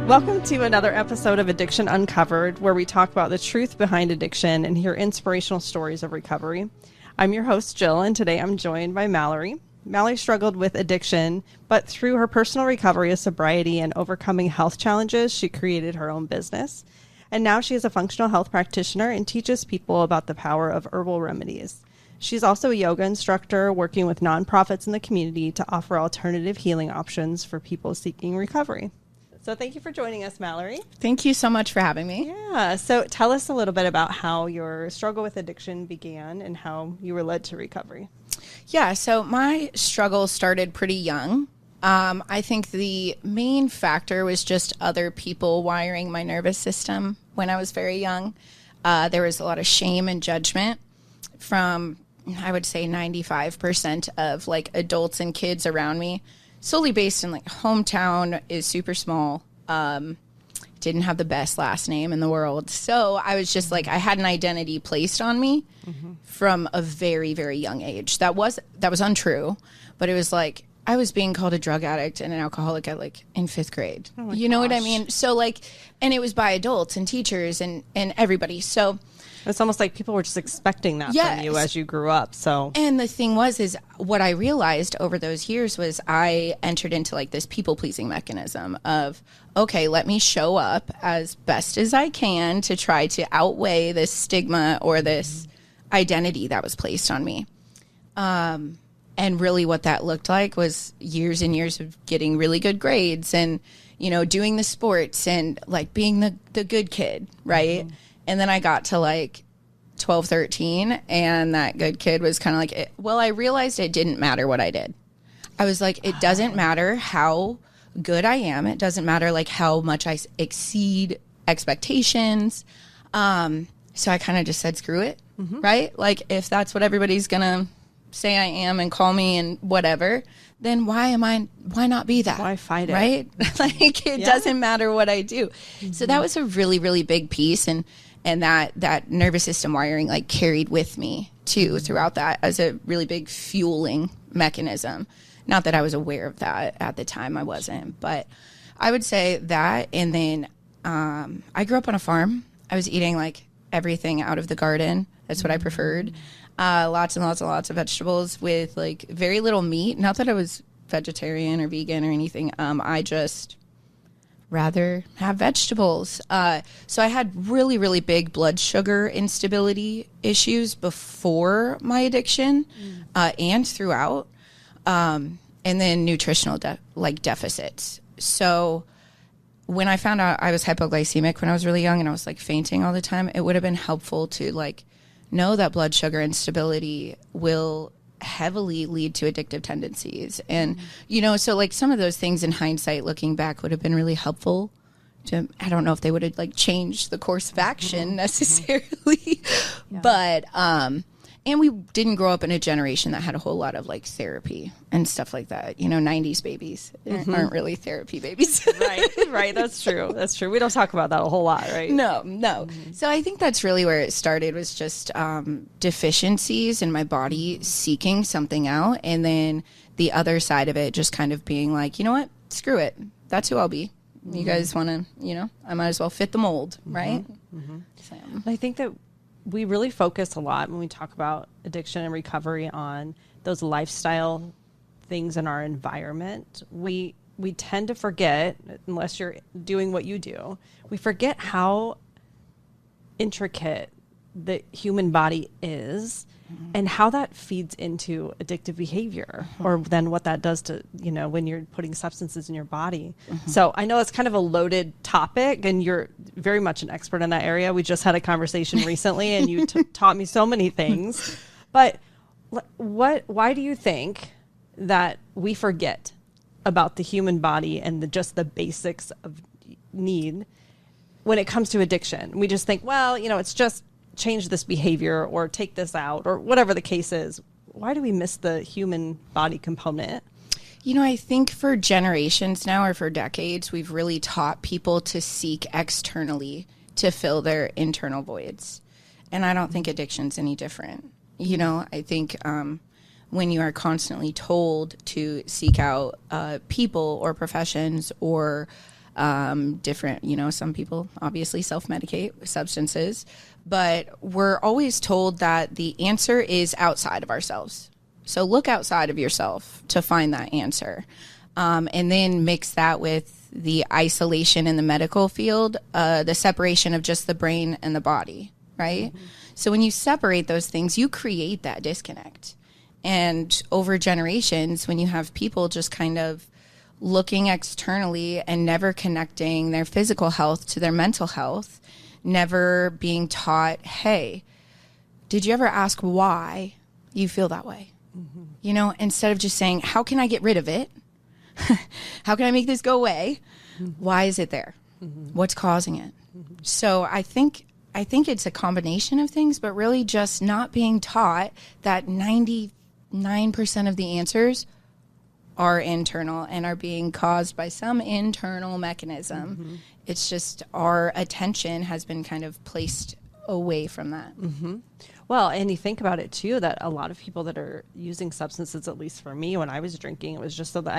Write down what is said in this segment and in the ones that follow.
Welcome to another episode of Addiction Uncovered, where we talk about the truth behind addiction and hear inspirational stories of recovery. I'm your host, Jill, and today I'm joined by Malerie. Malerie struggled with addiction, but through her personal recovery of sobriety and overcoming health challenges, she created her own business. And now she is a functional health practitioner and teaches people about the power of herbal remedies. She's also a yoga instructor working with nonprofits in the community to offer alternative healing options for people seeking recovery. So thank you for joining us, Malerie. Thank you so much for having me. Yeah. So tell us a little bit about how your struggle with addiction began and how you were led to recovery. Yeah. So my struggle started pretty young. I think the main factor was just other people wiring my nervous system when I was very young. There was a lot of shame and judgment from, I would say, 95% of like adults and kids around me. Solely based in like hometown is super small. Didn't have the best last name in the world. So I was just like, I had an identity placed on me from a very, very young age. That was untrue, but it was like, I was being called a drug addict and an alcoholic at like in 5th grade. Oh you know what I mean? So like, and it was by adults and teachers and everybody. So it's almost like people were just expecting that from you as you grew up. So, and the thing is what I realized over those years was I entered into like this people pleasing mechanism of, okay, let me show up as best as I can to try to outweigh this stigma or this identity that was placed on me. And really what that looked like was years and years of getting really good grades and, you know, doing the sports and like being the good kid. Right. Mm-hmm. And then I got to like 12, 13, and that good kid was kind of like, I realized it didn't matter what I did. I was like, it doesn't matter how good I am. It doesn't matter like how much I exceed expectations. So I kind of just said, screw it. Mm-hmm. Right. Like if that's what everybody's going to say I am and call me and whatever, then why not be that? Why fight it? Right. Like it doesn't matter what I do. Mm-hmm. So that was a really, really big piece. And that nervous system wiring like carried with me too throughout that as a really big fueling mechanism. Not that I was aware of that at the time, I wasn't, but I would say that. And then I grew up on a farm. I was eating like everything out of the garden. That's what I preferred. Lots and lots and lots of vegetables with like very little meat. Not that I was vegetarian or vegan or anything. I just rather have vegetables. So I had really, really big blood sugar instability issues before my addiction and throughout. And then nutritional deficits. So when I found out I was hypoglycemic when I was really young and I was like fainting all the time, it would have been helpful to like know that blood sugar instability will heavily lead to addictive tendencies. And, you know, so like some of those things in hindsight, looking back, would have been really helpful to, I don't know if they would have like changed the course of action necessarily, but, and we didn't grow up in a generation that had a whole lot of like therapy and stuff like that. You know, 90s babies aren't really therapy babies. Right. That's true. We don't talk about that a whole lot, right? No. Mm-hmm. So I think that's really where it started, was just deficiencies in my body seeking something out. And then the other side of it just kind of being like, you know what? Screw it. That's who I'll be. You guys want to, you know, I might as well fit the mold, right? So. I think that we really focus a lot when we talk about addiction and recovery on those lifestyle things in our environment. We tend to forget, unless you're doing what you do, we forget how intricate the human body is and how that feeds into addictive behavior or then what that does to, you know, when you're putting substances in your body. So I know it's kind of a loaded topic and you're very much an expert in that area. We just had a conversation recently and you taught me so many things. But why do you think that we forget about the human body and just the basics of need when it comes to addiction? We just think, well, you know, it's just change this behavior or take this out or whatever the case is. Why do we miss the human body component? You know, I think for generations now or for decades, we've really taught people to seek externally to fill their internal voids. And I don't think addiction's any different. You know, I think when you are constantly told to seek out people or professions or different, some people obviously self-medicate with substances, but we're always told that the answer is outside of ourselves. So look outside of yourself to find that answer. And then mix that with the isolation in the medical field, the separation of just the brain and the body, right? Mm-hmm. So when you separate those things, you create that disconnect. And over generations, when you have people just kind of looking externally and never connecting their physical health to their mental health, never being taught, hey, did you ever ask why you feel that way? Mm-hmm. Instead of just saying, how can I get rid of it? How can I make this go away? Mm-hmm. Why is it there? Mm-hmm. What's causing it? Mm-hmm. So I think it's a combination of things, but really just not being taught that 99% of the answers are internal and are being caused by some internal mechanism. Mm-hmm. It's just our attention has been kind of placed away from that. Mm-hmm. Well, and you think about it too, that a lot of people that are using substances, at least for me, when I was drinking, it was just so that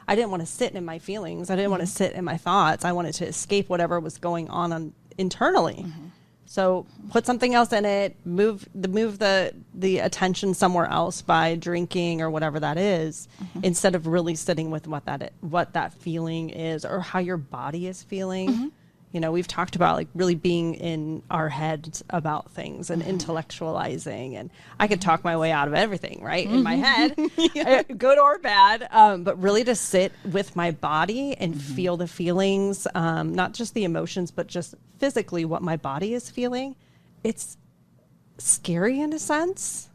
I didn't want to sit in my feelings. I didn't want to sit in my thoughts. I wanted to escape whatever was going on internally. Mm-hmm. So put something else in it, move the attention somewhere else by drinking or whatever that is, mm-hmm. instead of really sitting with what that feeling is or how your body is feeling. Mm-hmm. We've talked about like really being in our heads about things and mm-hmm. intellectualizing, and I could talk my way out of everything, right? Mm-hmm. In my head, yeah. Good or bad, but really to sit with my body and mm-hmm. feel the feelings, not just the emotions, but just physically what my body is feeling. It's scary in a sense.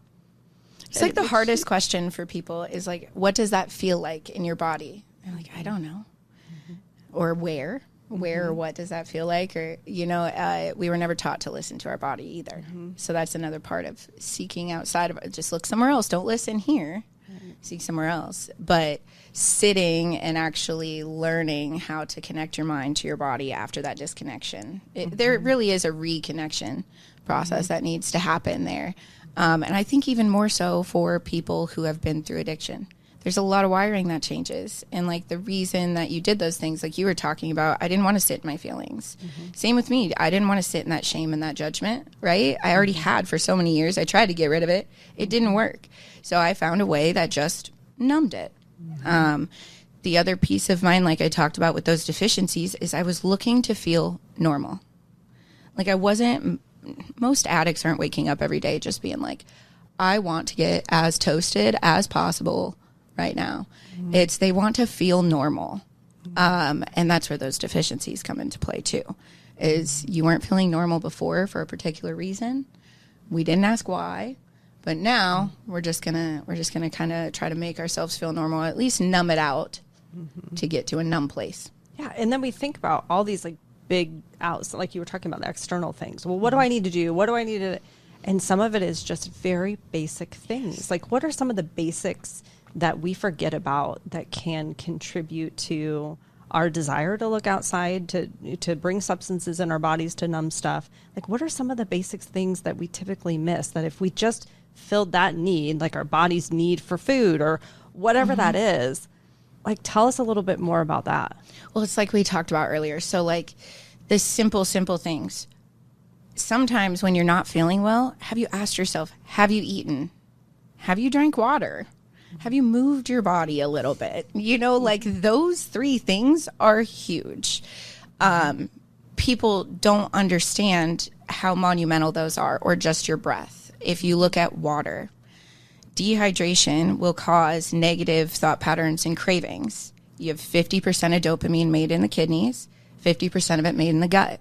It's like the hardest question for people is like, what does that feel like in your body? I'm like, I don't know. Mm-hmm. Or where or what does that feel like? Or, we were never taught to listen to our body either. Mm-hmm. So that's another part of seeking outside of it. Just look somewhere else. Don't listen here. Mm-hmm. Seek somewhere else. But sitting and actually learning how to connect your mind to your body after that disconnection. There really is a reconnection process that needs to happen there. And I think even more so for people who have been through addiction. There's a lot of wiring that changes. And like the reason that you did those things, like you were talking about, I didn't want to sit in my feelings. Mm-hmm. Same with me. I didn't want to sit in that shame and that judgment, right? I already had for so many years. I tried to get rid of it. It didn't work. So I found a way that just numbed it. Mm-hmm. The other piece of mine, like I talked about with those deficiencies, is I was looking to feel normal. Like most addicts aren't waking up every day just being like, I want to get as toasted as possible right now. Mm-hmm. They want to feel normal. Mm-hmm. And that's where those deficiencies come into play too, is you weren't feeling normal before for a particular reason. We didn't ask why, but now we're just gonna kind of try to make ourselves feel normal, at least numb it out mm-hmm. to get to a numb place. Yeah. And then we think about all these like big outs, like you were talking about the external things. Well, what do I need to do? What do I need to, and some of it is just very basic things. Like what are some of the basics that we forget about that can contribute to our desire to look outside, to bring substances in our bodies to numb stuff? Like what are some of the basic things that we typically miss, that if we just filled that need, like our body's need for food or whatever mm-hmm. that is, like tell us a little bit more about that. Well, it's like we talked about earlier. So like the simple things. Sometimes when you're not feeling well, have you asked yourself, have you eaten? Have you drank water? Have you moved your body a little bit? Like those three things are huge. People don't understand how monumental those are, or just your breath. If you look at water, dehydration will cause negative thought patterns and cravings. You have 50% of dopamine made in the kidneys, 50% of it made in the gut.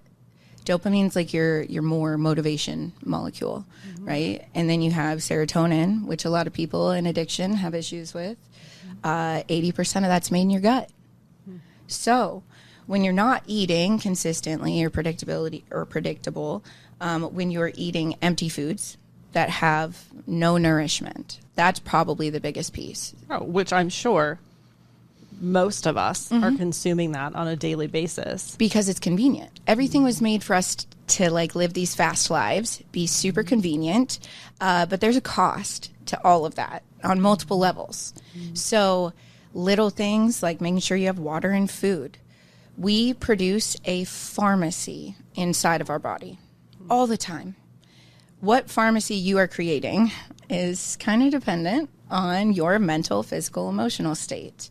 Dopamine's like your more motivation molecule, mm-hmm. right? And then you have serotonin, which a lot of people in addiction have issues with. 80% of that's made in your gut. Mm-hmm. So when you're not eating consistently or predictable, when you're eating empty foods that have no nourishment, that's probably the biggest piece. Oh, which I'm sure most of us mm-hmm. are consuming that on a daily basis. Because it's convenient. Everything was made for us to like live these fast lives, be super convenient, but there's a cost to all of that on multiple levels. Mm-hmm. So little things like making sure you have water and food. we produce a pharmacy inside of our body all the time. What pharmacy you are creating is kind of dependent on your mental, physical, emotional state.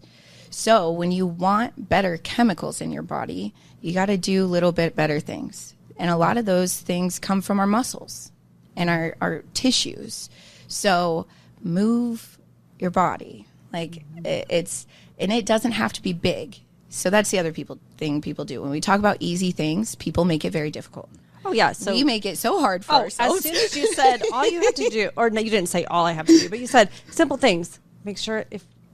So when you want better chemicals in your body, you got to do a little bit better things. And a lot of those things come from our muscles and our tissues. So move your body. Like it doesn't have to be big. So that's the other thing people do. When we talk about easy things, people make it very difficult. Oh, yeah. So we make it so hard for ourselves. As soon as you said all you have to do, or no, you didn't say all I have to do, but you said simple things. Make sure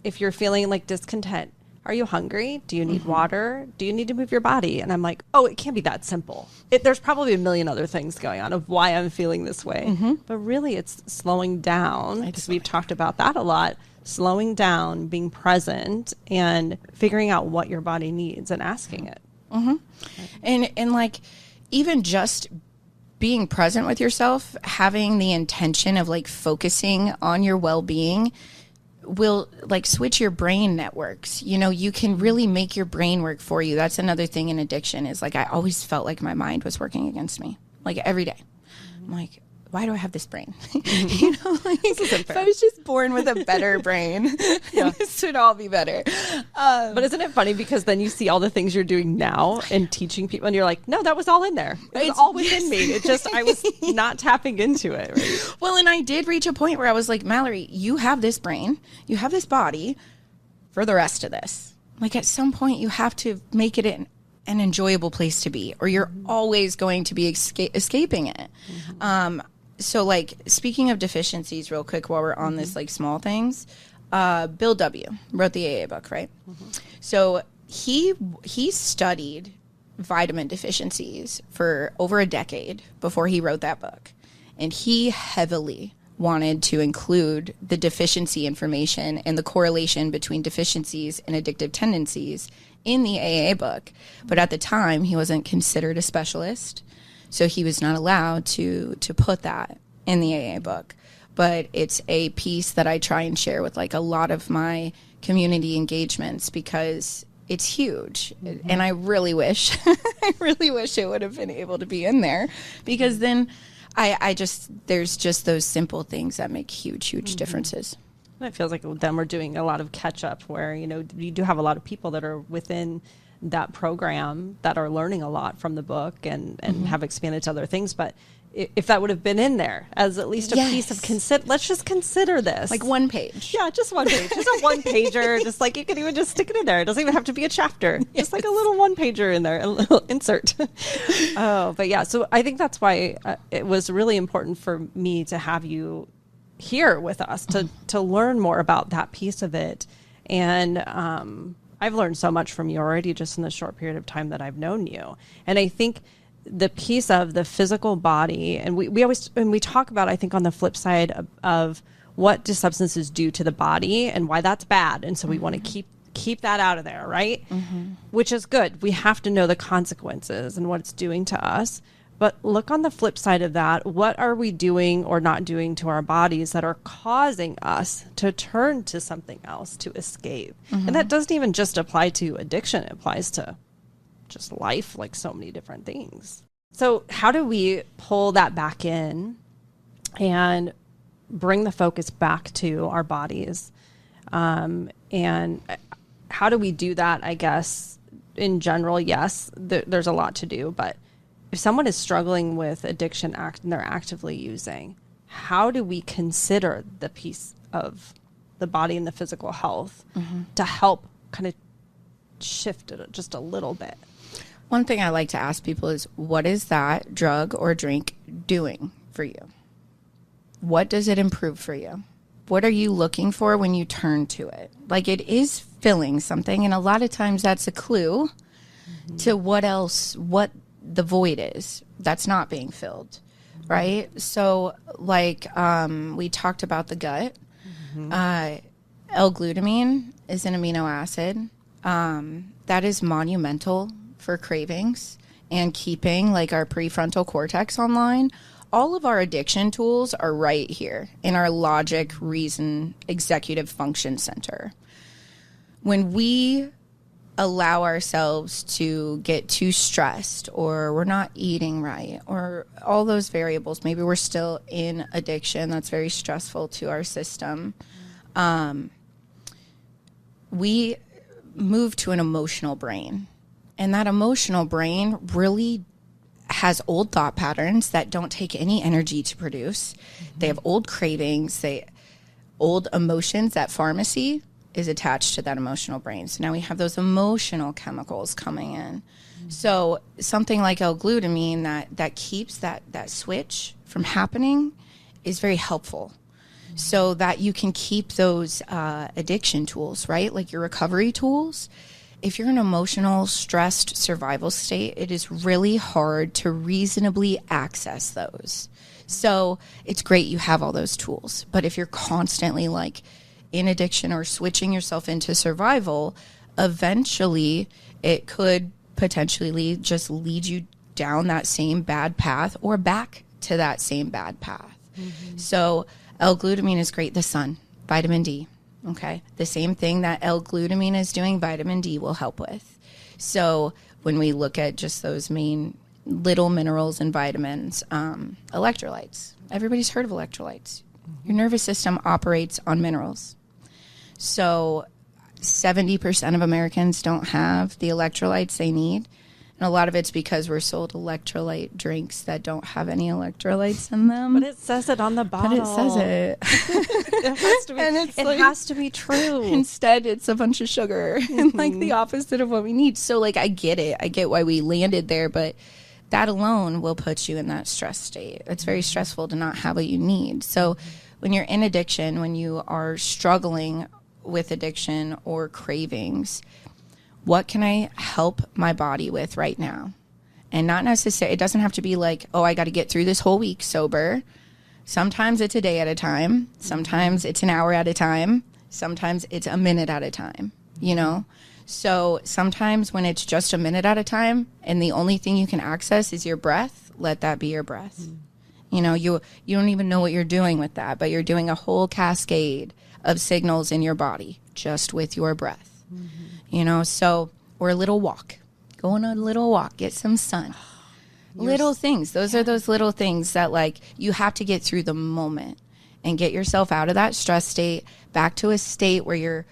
if you're feeling like discontent, are you hungry? Do you need water? Do you need to move your body? And I'm like, oh, it can't be that simple. There's probably a million other things going on of why I'm feeling this way. But really, it's slowing down, because we've talked about that a lot. Slowing down, being present, and figuring out what your body needs and asking it. And like, even just being present with yourself, having the intention of like focusing on your well-being will like switch your brain networks. You know, you can really make your brain work for you. That's another thing in addiction is like, I always felt like my mind was working against me, like every day. I'm like, why do I have this brain? You know, like if I was just born with a better brain, this would all be better. But isn't it funny, because then you see all the things you're doing now and teaching people, and you're like, no, that was all in there. It was all within me. It just, I was not tapping into it. Right? Well, and I did reach a point where I was like, Malerie, you have this brain, you have this body for the rest of this. Like at some point you have to make it an enjoyable place to be, or you're always going to be escaping it. So like, speaking of deficiencies real quick while we're on this, like small things, Bill W. wrote the AA book, right? So he studied vitamin deficiencies for over a decade before he wrote that book. And he heavily wanted to include the deficiency information and the correlation between deficiencies and addictive tendencies in the AA book. But at the time, he wasn't considered a specialist. So he was not allowed to put that in the AA book. But it's a piece that I try and share with like a lot of my community engagements, because it's huge. And I really wish, it would have been able to be in there, because then there's just those simple things that make huge differences. It feels like then we're doing a lot of catch up where, you know, you do have a lot of people that are within that program that are learning a lot from the book and have expanded to other things. But if that would have been in there as at least a piece of let's just consider this. Like one page. Yeah, just one page. Just a one pager. Just like, you can even just stick it in there. It doesn't even have to be a chapter. Just like a little one pager in there, a little insert. But yeah, so I think that's why it was really important for me to have you here with us to learn more about that piece of it. And I've learned so much from you already just in the short period of time that I've known you. And I think the piece of the physical body, and we always, and we talk about, I think on the flip side of what do substances do to the body and why that's bad. And so we want to keep that out of there, right? Which is good. We have to know the consequences and what it's doing to us. But look on the flip side of that. What are we doing or not doing to our bodies that are causing us to turn to something else to escape? And that doesn't even just apply to addiction. It applies to just life, like so many different things. So how do we pull that back in and bring the focus back to our bodies? And how do we do that, I guess, in general? Yes, there's a lot to do, but if someone is struggling with addiction and they're actively using, how do we consider the piece of the body and the physical health to help kind of shift it just a little bit? One thing I like to ask people is, what is that drug or drink doing for you? What does it improve for you? What are you looking for when you turn to it? Like, it is filling something, and a lot of times that's a clue to what the void is that's not being filled, right? So like we talked about the gut. L-glutamine is an amino acid that is monumental for cravings and keeping like our prefrontal cortex online. All of our addiction tools are right here in our logic, reason, executive function center. When we allow ourselves to get too stressed, or we're not eating right, or all those variables. Maybe we're still in addiction that's very stressful to our system. We move to an emotional brain, and that emotional brain really has old thought patterns that don't take any energy to produce. They have old cravings, old emotions. That pharmacy is attached to that emotional brain. So now we have those emotional chemicals coming in. So something like L-glutamine that keeps that switch from happening is very helpful, so that you can keep those addiction tools, right? Like your recovery tools. If you're in an emotional, stressed survival state, it is really hard to reasonably access those. So it's great you have all those tools. But if you're constantly like in addiction or switching yourself into survival, eventually it could potentially just lead you down that same bad path or back to that same bad path. Mm-hmm. So L-glutamine is great. The sun, vitamin D. Okay. The same thing that L-glutamine is doing, vitamin D will help with. So when we look at just those main little minerals and vitamins, electrolytes, everybody's heard of electrolytes. Mm-hmm. Your nervous system operates on minerals. So 70% of Americans don't have the electrolytes they need. And a lot of it's because we're sold electrolyte drinks that don't have any electrolytes in them. But it says it on the bottle. But it says it. It has to be, and it has to be true. Instead, it's a bunch of sugar and like the opposite of what we need. So like, I get it. I get why we landed there, but that alone will put you in that stress state. It's very stressful to not have what you need. So when you're in addiction, when you are struggling with addiction or cravings, what can I help my body with right now? And not necessarily, it doesn't have to be like, oh, I got to get through this whole week sober. Sometimes it's a day at a time. Sometimes it's an hour at a time. Sometimes it's a minute at a time, you know? So sometimes when it's just a minute at a time and the only thing you can access is your breath, let that be your breath. Mm. You know, you don't even know what you're doing with that, but you're doing a whole cascade of signals in your body just with your breath. Mm-hmm. You know, so, or a little walk. Go on a little walk, get some sun. Little things. Those are those little things that, like, you have to get through the moment and get yourself out of that stress state, back to a state where you're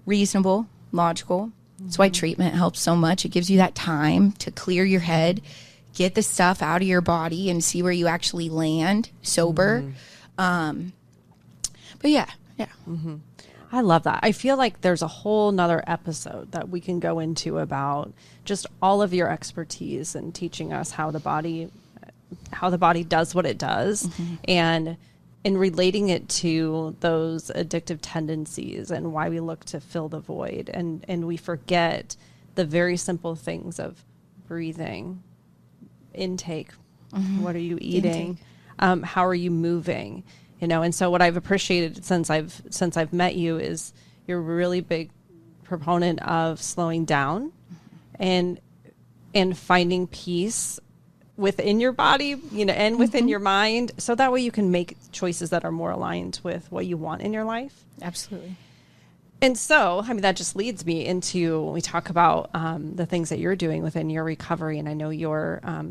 reasonable, logical. Mm-hmm. That's why treatment helps so much. It gives you that time to clear your head, get the stuff out of your body, and see where you actually land sober. Mm-hmm. But yeah. Mm-hmm. I love that. I feel like there's a whole nother episode that we can go into about just all of your expertise and teaching us how the body does what it does, mm-hmm. and in relating it to those addictive tendencies and why we look to fill the void. And we forget the very simple things of breathing, intake. Mm-hmm. What are you eating? How are you moving? You know, and so what I've appreciated since I've met you is you're a really big proponent of slowing down, mm-hmm. and finding peace within your body, you know, and within mm-hmm. your mind, so that way you can make choices that are more aligned with what you want in your life. Absolutely. And so, I mean, that just leads me into, when we talk about the things that you're doing within your recovery, and I know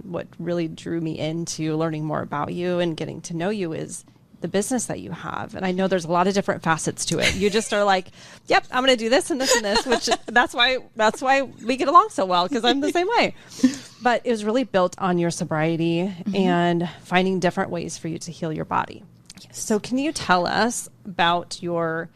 what really drew me into learning more about you and getting to know you is the business that you have. And I know there's a lot of different facets to it. You just are like, yep, I'm going to do this and this and this, which that's why we get along so well, because I'm the same way. But it was really built on your sobriety, mm-hmm. and finding different ways for you to heal your body. Yes. So can you tell us about your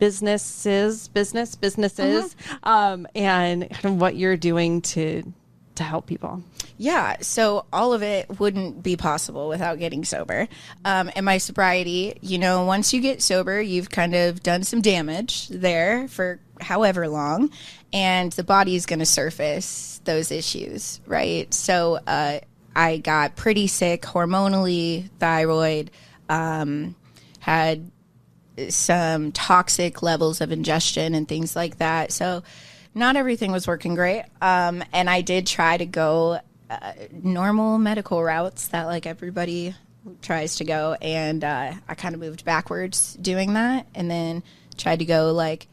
businesses, mm-hmm. And kind of what you're doing to help people? Yeah, so all of it wouldn't be possible without getting sober. And my sobriety, you know, once you get sober, you've kind of done some damage there for however long, and the body is going to surface those issues, right? So I got pretty sick hormonally, thyroid, had some toxic levels of ingestion and things like that. So not everything was working great. And I did try to go normal medical routes that like everybody tries to go. And I kind of moved backwards doing that, and then tried to go like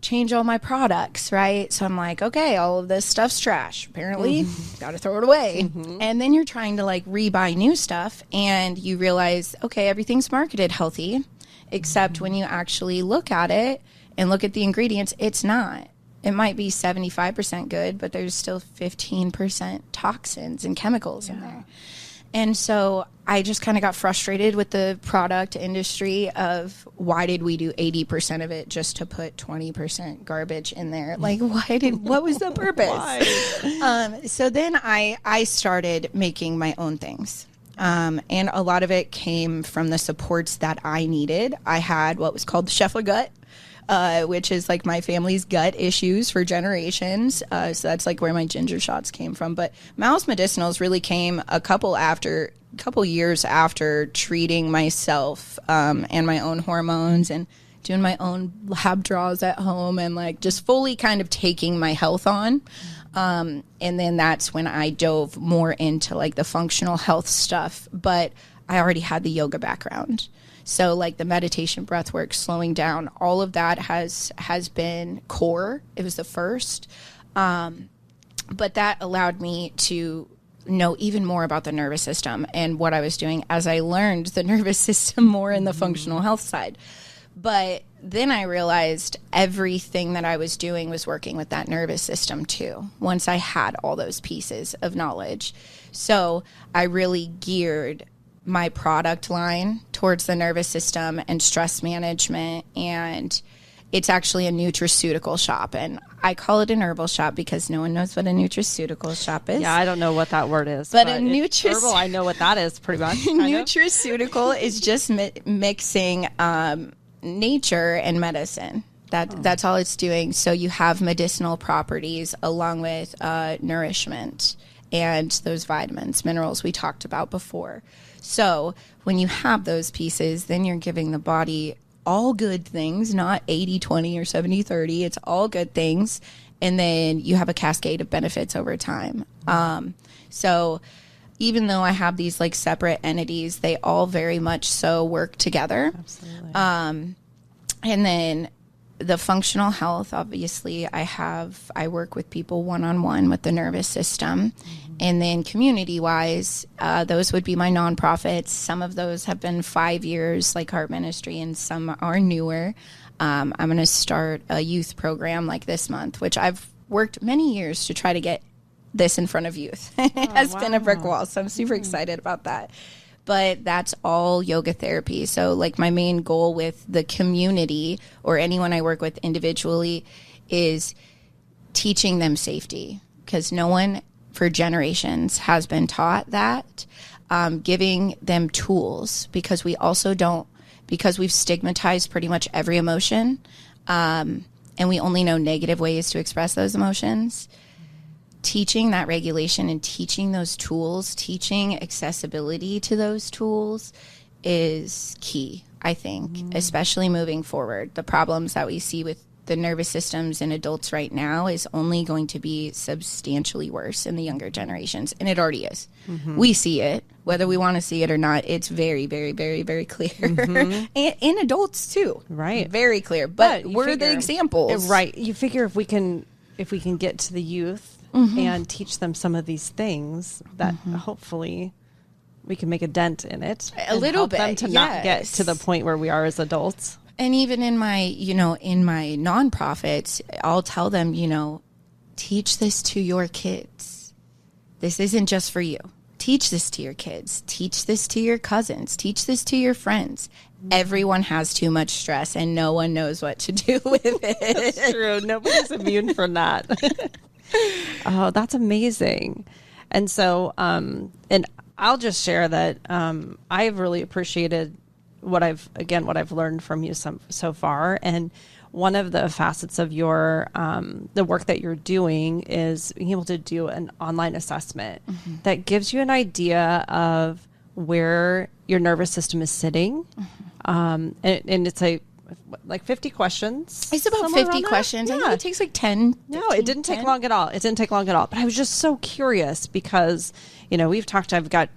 change all my products, right? So I'm like, okay, all of this stuff's trash. Apparently, got to throw it away. And then you're trying to like rebuy new stuff, and you realize, okay, everything's marketed healthy, except when you actually look at it and look at the ingredients, it's not. It might be 75% good, but there's still 15% toxins and chemicals in there. And so I just kind of got frustrated with the product industry of why did we do 80% of it just to put 20% garbage in there? Like, what was the purpose? So then I started making my own things. And a lot of it came from the supports that I needed. I had what was called the Scheffler gut, which is like my family's gut issues for generations. So that's like where my ginger shots came from. But Mouse Medicinals really came a couple years after treating myself and my own hormones and doing my own lab draws at home and like just fully kind of taking my health on. And then that's when I dove more into like the functional health stuff. But I already had the yoga background. So like the meditation, breath work, slowing down, all of that has been core. It was the first. But that allowed me to know even more about the nervous system and what I was doing as I learned the nervous system more in the functional health side. But then I realized everything that I was doing was working with that nervous system too, once I had all those pieces of knowledge. So I really geared my product line towards the nervous system and stress management, and it's actually a nutraceutical shop, and I call it an herbal shop because no one knows what a nutraceutical shop is. Yeah, I don't know what that word is, but herbal, I know what that is pretty much. Nutraceutical is just mixing nature and medicine. That's all it's doing. So you have medicinal properties along with nourishment and those vitamins, minerals we talked about before. So when you have those pieces, then you're giving the body all good things, not 80-20 or 70-30. It's all good things. And then you have a cascade of benefits over time. So even though I have these like separate entities, they all very much so work together. Absolutely. And then the functional health, obviously, I work with people one-on-one with the nervous system. And then community-wise, those would be my nonprofits. Some of those have been 5 years, like Heart Ministry, and some are newer. I'm going to start a youth program like this month, which I've worked many years to try to get this in front of youth. It has been a brick wall, so I'm super excited about that. But that's all yoga therapy. So like my main goal with the community or anyone I work with individually is teaching them safety, because no one for generations has been taught that. Giving them tools, because we also don't, because we've stigmatized pretty much every emotion, and we only know negative ways to express those emotions. Teaching that regulation and teaching those tools, teaching accessibility to those tools is key, I think, especially moving forward. The problems that we see with the nervous systems in adults right now is only going to be substantially worse in the younger generations, and it already is. We see it, whether we want to see it or not. It's very, very, very, very clear. And in adults too. Right. Very clear. But we're the examples. Right. You figure if we can get to the youth and teach them some of these things, that hopefully we can make a dent in it. A little bit. Them to not get to the point where we are as adults. And even in my nonprofits, I'll tell them, teach this to your kids. This isn't just for you. Teach this to your kids. Teach this to your cousins. Teach this to your friends. Everyone has too much stress and no one knows what to do with it. That's true. Nobody's immune from that. Oh, that's amazing. And so, and I'll just share that I've really appreciated what I've learned from you so far. And one of the facets of your the work that you're doing is being able to do an online assessment that gives you an idea of where your nervous system is sitting. And it's like 50 questions. It's about 50 questions. I think it takes like 10. No, it didn't take long at all. It didn't take long at all. But I was just so curious because, we've talked, I've got,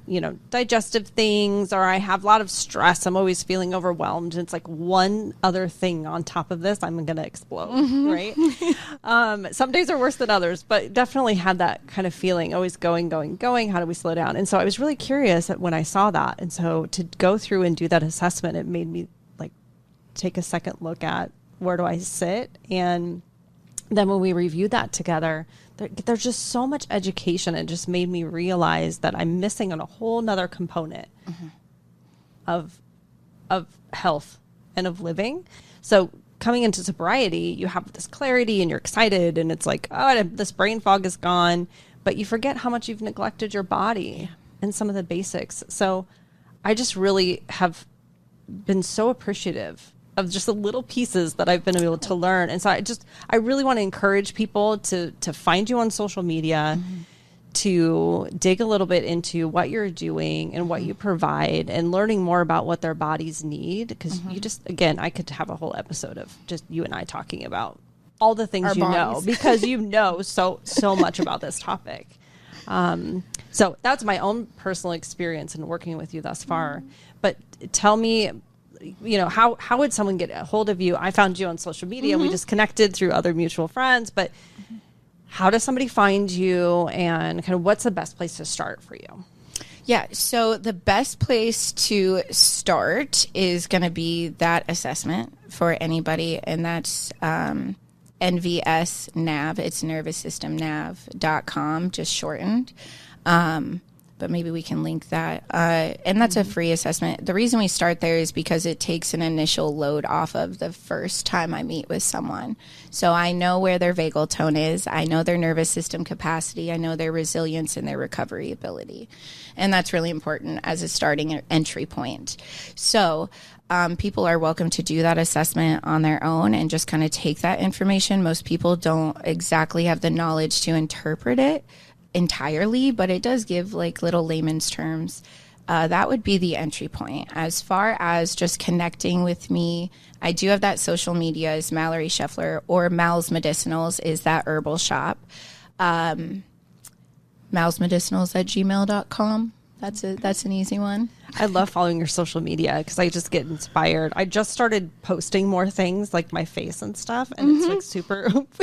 digestive things, or I have a lot of stress. I'm always feeling overwhelmed. And it's like one other thing on top of this, I'm going to explode, right? Some days are worse than others, but definitely had that kind of feeling, always going. How do we slow down? And so I was really curious when I saw that. And so to go through and do that assessment, it made me take a second look at where do I sit. And then when we reviewed that together, there's just so much education. It just made me realize that I'm missing on a whole nother component of health and of living. So coming into sobriety, you have this clarity and you're excited and it's like, oh, this brain fog is gone, but you forget how much you've neglected your body and some of the basics. So I just really have been so appreciative of just the little pieces that I've been able to learn. And so I really want to encourage people to find you on social media, to dig a little bit into what you're doing and what you provide and learning more about what their bodies need. Because you again, I could have a whole episode of just you and I talking about all the things know, because you know so much about this topic. So that's my own personal experience in working with you thus far. But tell me, how would someone get a hold of you? I found you on social media. We just connected through other mutual friends, but how does somebody find you, and kind of what's the best place to start for you? Yeah. So the best place to start is going to be that assessment for anybody. And that's, NVS NAV. It's nervoussystemnav.com, just shortened. But maybe we can link that. And that's a free assessment. The reason we start there is because it takes an initial load off of the first time I meet with someone. So I know where their vagal tone is. I know their nervous system capacity. I know their resilience and their recovery ability. And that's really important as a starting entry point. So people are welcome to do that assessment on their own and just kind of take that information. Most people don't exactly have the knowledge to interpret it entirely, but it does give like little layman's terms. That would be the entry point. As far as just connecting with me, I do have that social media is Malerie Scheffler, or Mal's Medicinals is that herbal shop. malsmedicinals@gmail.com. That's an easy one. I love following your social media because I just get inspired. I just started posting more things like my face and stuff, and it's like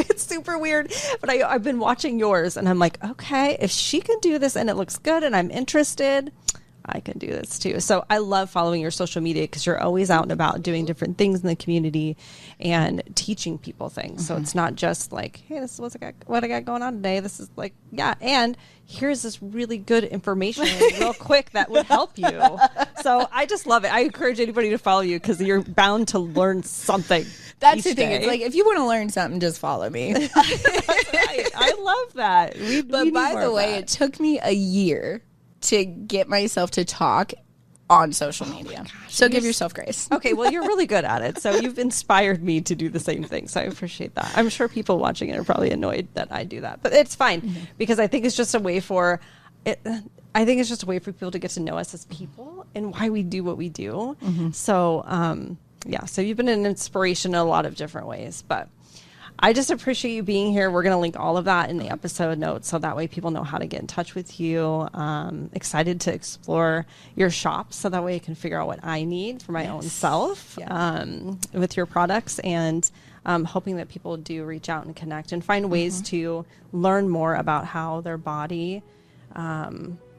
it's super weird. But I've been watching yours, and I'm like, okay, if she can do this and it looks good, and I'm interested, I can do this too. So I love following your social media because you're always out and about doing different things in the community and teaching people things. So it's not just like, hey, this is what I got going on today. This is like, and here's this really good information real quick that would help you. So I just love it. I encourage anybody to follow you because you're bound to learn something. That's the thing. It's like, if you want to learn something, just follow me. That's right. I love that. But by the way, it took me a year to get myself to talk on social media. So give yourself grace. Okay, well, you're really good at it. So you've inspired me to do the same thing. So I appreciate that. I'm sure people watching it are probably annoyed that I do that. But it's fine because I think it's just a way for people to get to know us as people and why we do what we do. So, so you've been an inspiration in a lot of different ways. But I just appreciate you being here. We're going to link all of that in the episode notes so that way people know how to get in touch with you. Excited to explore your shop so that way I can figure out what I need for my own self with your products, and hoping that people do reach out and connect and find ways to learn more about how their body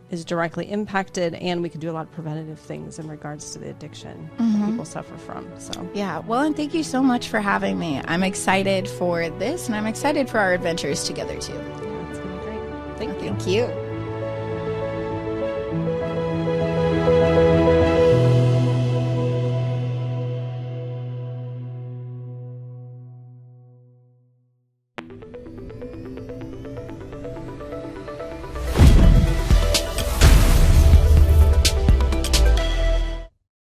is directly impacted, and we can do a lot of preventative things in regards to the addiction that people suffer from. So well, and thank you so much for having me. I'm excited for this, and I'm excited for our adventures together too. Yeah, it's gonna be great. Thank you. Thank you.